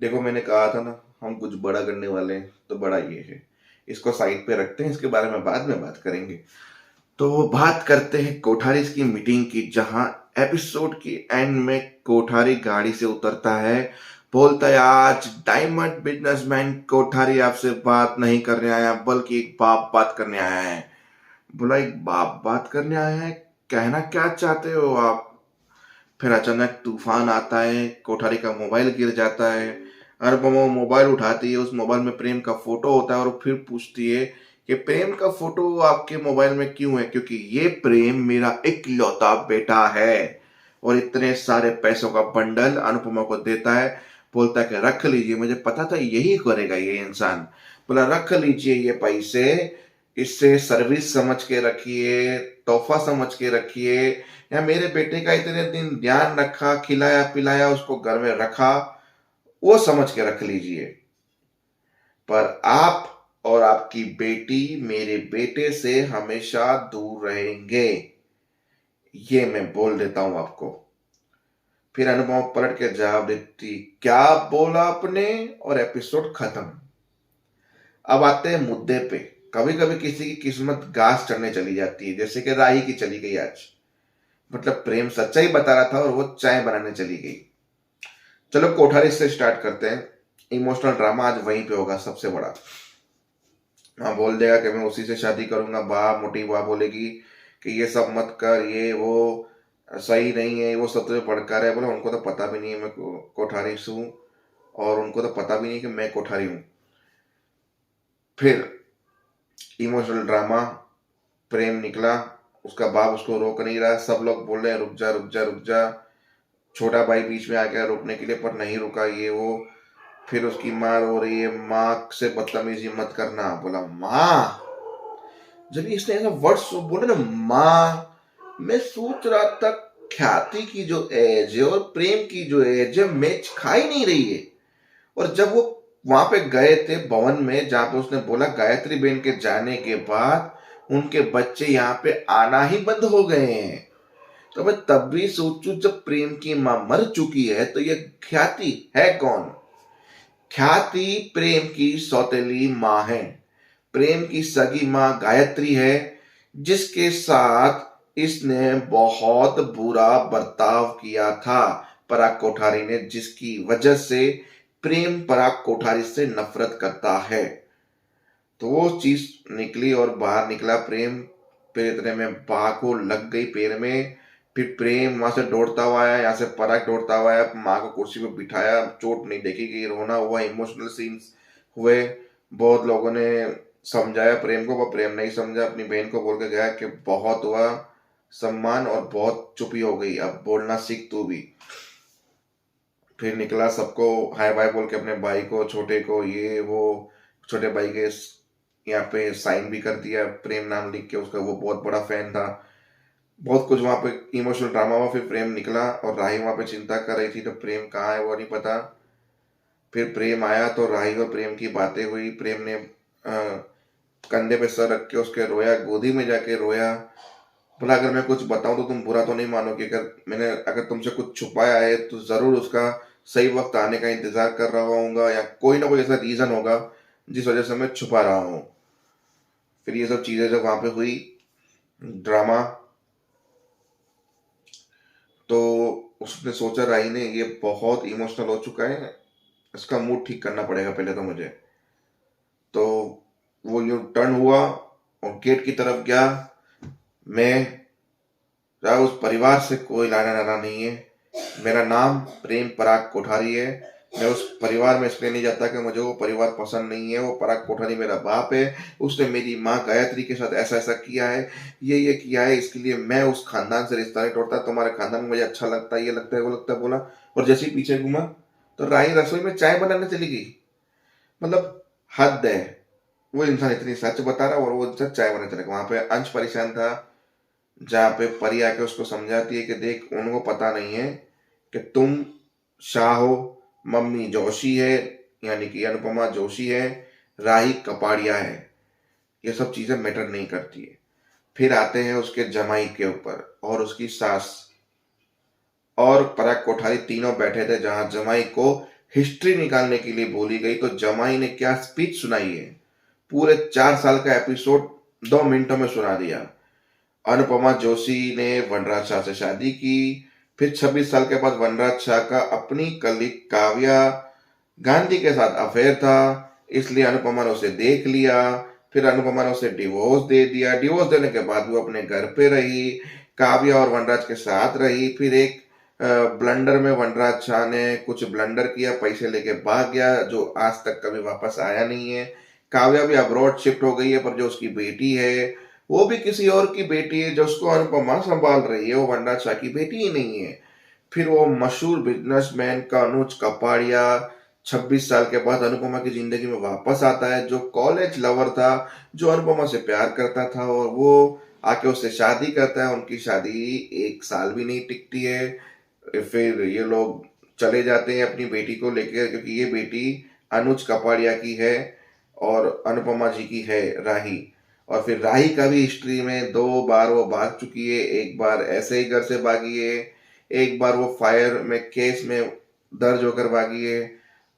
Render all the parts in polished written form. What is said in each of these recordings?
देखो, मैंने कहा था ना, हम कुछ बड़ा करने वाले हैं, तो बड़ा ये है। इसको साइड पे रखते हैं, इसके बारे में बाद में बात करेंगे। तो बात करते हैं कोठारी की मीटिंग की, जहां एपिसोड की एंड में कोठारी गाड़ी से उतरता है, बोलता है, आज डायमंड बिजनेसमैन कोठारी आपसे बात नहीं करने आया, बल्कि एक बाप बात करने आया है। बोला, एक बाप बात करने आया है? कहना क्या चाहते हो आप? फिर अचानक तूफान आता है, कोठारी का मोबाइल गिर जाता है। अनुपमा मोबाइल उठाती है, उस मोबाइल में प्रेम का फोटो होता है, और वो फिर पूछती है कि प्रेम का फोटो आपके मोबाइल में क्यों है? क्योंकि ये प्रेम मेरा इकलौता बेटा है। और इतने सारे पैसों का बंडल अनुपमा को देता है, बोलता है कि रख लीजिए, मुझे पता था यही करेगा ये इंसान। बोला, रख लीजिए ये पैसे, इससे सर्विस समझ के रखिए, तोहफा समझ के रखिए, या मेरे बेटे का इतने दिन ध्यान रखा, खिलाया पिलाया, उसको घर में रखा, वो समझ के रख लीजिए। पर आप और आपकी बेटी मेरे बेटे से हमेशा दूर रहेंगे, ये मैं बोल देता हूं आपको। फिर अनुपमा पलट के जवाब देती, क्या बोला आपने? और एपिसोड खत्म। अब आते हैं मुद्दे पे। कभी कभी किसी की किस्मत घास चढ़ने चली जाती है, जैसे कि राही की चली गई आज। मतलब प्रेम सच्चाई बता रहा था और वो चाय बनाने चली गई। चलो कोठारी से स्टार्ट करते हैं। इमोशनल ड्रामा आज वहीं पे होगा सबसे बड़ा। हाँ, बोल देगा कि मैं उसी से शादी करूंगा। बा मोटी बा बोलेगी कि ये सब मत कर, ये वो सही नहीं है, वो सब तुझे भड़का रहा है। बोले, उनको तो पता भी नहीं है मैं कोठारी से हूँ, और उनको तो पता भी नहीं कि मैं कोठारी हूँ। फिर इमोशनल ड्रामा, प्रेम निकला, उसका बाप उसको रोक नहीं रहा, सब लोग बोल रहे हैं रुक जा रुक जा रुक जा। छोटा भाई बीच में आ गया रोकने के लिए, पर नहीं रुका, ये वो। फिर उसकी माँ रो रही है, माँ से बदतमीजी मत करना। बोला, माँ? जब इसने ऐसा वर्ड्स बोले ना, माँ, मैं सोच रहा था ख्याति की जो एज है और प्रेम की जो एज है मैच खा ही नहीं रही है। और जब वो वहां पे गए थे भवन में, जहां पे उसने बोला गायत्री बेन के जाने के बाद उनके बच्चे यहाँ पे आना ही बंद हो गए हैं, तो मैं तब भी सोचू, जब प्रेम की माँ मर चुकी है तो ये ख्याति है कौन? ख्याति प्रेम की सौतेली माँ है। प्रेम की सगी माँ गायत्री है, जिसके साथ इसने बहुत बुरा बर्ताव किया था पराग कोठारी ने, जिसकी वजह से प्रेम पराग कोठारी से नफरत करता है। तो वो चीज निकली और बाहर निकला प्रेम। फिर इतने में बा को लग गई पैर में। फिर प्रेम वहां से दौड़ता हुआ आया, यहाँ से पराग दौड़ता हुआ आया, माँ को कुर्सी पे बिठाया, चोट नहीं देखी गई, रोना हुआ, इमोशनल सीन्स हुए। बहुत लोगों ने समझाया प्रेम को, पर प्रेम नहीं समझा, अपनी बहन को बोल के गया कि बहुत हुआ सम्मान और बहुत चुपी हो गई, अब बोलना सीख तू भी। फिर निकला, सबको हाय बाय बोल के, अपने भाई को, छोटे को, ये वो, छोटे भाई के यहाँ पे साइन भी कर दिया प्रेम नाम लिख के, उसका वो बहुत बड़ा फैन था। बहुत कुछ वहां पे इमोशनल ड्रामा हुआ। फिर प्रेम निकला और राही वहां पे चिंता कर रही थी, तो प्रेम कहाँ है वो नहीं पता। फिर प्रेम आया तो राही और प्रेम की बातें हुई। प्रेम ने कंधे पे सर रख के उसके रोया, गोदी में जाके रोया। बोला, अगर मैं कुछ बताऊं तो तुम बुरा तो नहीं मानोगे? अगर तुमसे कुछ छुपाया है तो जरूर उसका सही वक्त आने का इंतजार कर रहा होऊंगा, या कोई ना कोई ऐसा रीजन होगा जिस वजह से मैं छुपा रहा हूँ। फिर ये सब चीजें जब वहां पे हुई, ड्रामा, तो उसने सोचा, राही ने, ये बहुत इमोशनल हो चुका है, इसका मूड ठीक करना पड़ेगा पहले तो मुझे। तो वो यूं टर्न हुआ और गेट की तरफ गया। मैं रहा, उस परिवार से कोई लाना नाना नहीं है। मेरा नाम प्रेम पराग कोठारी है। मैं उस परिवार में इसलिए नहीं जाता कि मुझे वो परिवार पसंद नहीं है। वो पराग कोठारी मेरा बाप है, उसने मेरी माँ गायत्री के साथ ऐसा ऐसा किया है, ये किया है, इसके लिए मैं उस खानदान से रिश्ता नहीं तोड़ता। तुम्हारे खानदान में मुझे अच्छा लगता है, ये लगता है, वो लगता है, बोला। और जैसे ही पीछे घूमा तो राही रसोई में चाय बनाने चली गई। मतलब हद है, वो इंसान इतनी सच बता रहा और वो इंसान चाय बनाने चला गया। वहां पे अंश परेशान था, जहाँ पे परी आके उसको समझाती है कि देख, उनको पता नहीं है कि तुम शाह हो, मम्मी जोशी है, यानी कि अनुपमा जोशी है, राही कपाड़िया है, ये सब चीजें मैटर नहीं करती है। फिर आते हैं उसके जमाई के ऊपर और उसकी सास और पराग कोठारी, तीनों बैठे थे, जहां जमाई को हिस्ट्री निकालने के लिए बोली गई तो जमाई ने क्या स्पीच सुनाई है। पूरे 4 साल का एपिसोड 2 मिनटों में सुना दिया। अनुपमा जोशी ने वनराज शाह से शादी की। फिर 26 साल के बाद वनराज शाह का अपनी कलीग काव्या गांधी के साथ अफेयर था, इसलिए अनुपमा ने उसे देख लिया। फिर अनुपमा ने उसे डिवोर्स दे दिया। डिवोर्स देने के बाद वो अपने घर पे रही, काव्या और वनराज के साथ रही। फिर एक ब्लंडर में वनराज शाह ने कुछ ब्लंडर किया, पैसे लेके भाग गया, जो आज तक कभी वापस आया नहीं है। काव्या भी अब्रॉड शिफ्ट हो गई है, पर जो उसकी बेटी है वो भी किसी और की बेटी है, जो उसको अनुपमा संभाल रही है, वो वनराज शाह की बेटी ही नहीं है। फिर वो मशहूर बिजनेसमैन का अनुज कपाड़िया 26 साल के बाद अनुपमा की जिंदगी में वापस आता है, जो कॉलेज लवर था, जो अनुपमा से प्यार करता था, और वो आके उससे शादी करता है। उनकी शादी 1 साल भी नहीं टिकती है, फिर ये लोग चले जाते हैं अपनी बेटी को लेकर, क्योंकि ये बेटी अनुज कपाड़िया की है और अनुपमा जी की है, राही। और फिर राही का भी हिस्ट्री में 2 बार वो भाग चुकी है। एक बार ऐसे ही घर से भागी है, एक बार वो फायर में केस में दर्ज होकर भागी है,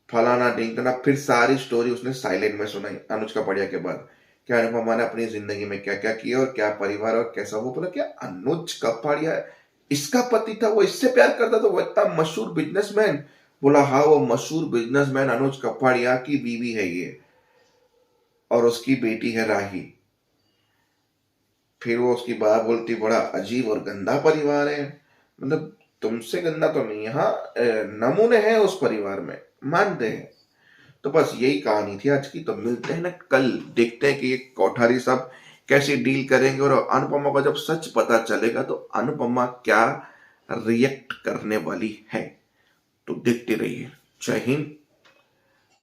फलाना ढिंकना। फिर सारी स्टोरी उसने साइलेंट में सुनाई अनुज कपाड़िया के बाद, क्या अनुपमा ने अपनी जिंदगी में क्या क्या किया और क्या परिवार और कैसा। वो बोला क्या अनुज कपाड़िया इसका पति था, वो इससे प्यार करता था, वो इतना मशहूर बिजनेसमैन। बोला हाँ, वो मशहूर बिजनेसमैन अनुज कपाड़िया की बीवी है ये, और उसकी बेटी है राही। फिर वो उसकी बात बोलती बड़ा अजीब और गंदा परिवार है। मतलब तुमसे गंदा तो नहीं है, हाँ नमूने हैं उस परिवार में, मानते हैं। तो बस यही कहानी थी आज की। तो मिलते हैं ना कल, देखते हैं कि ये कोठारी सब कैसे डील करेंगे, और अनुपमा को जब सच पता चलेगा तो अनुपमा क्या रिएक्ट करने वाली है। तो देखते रहिए। जय हिंद,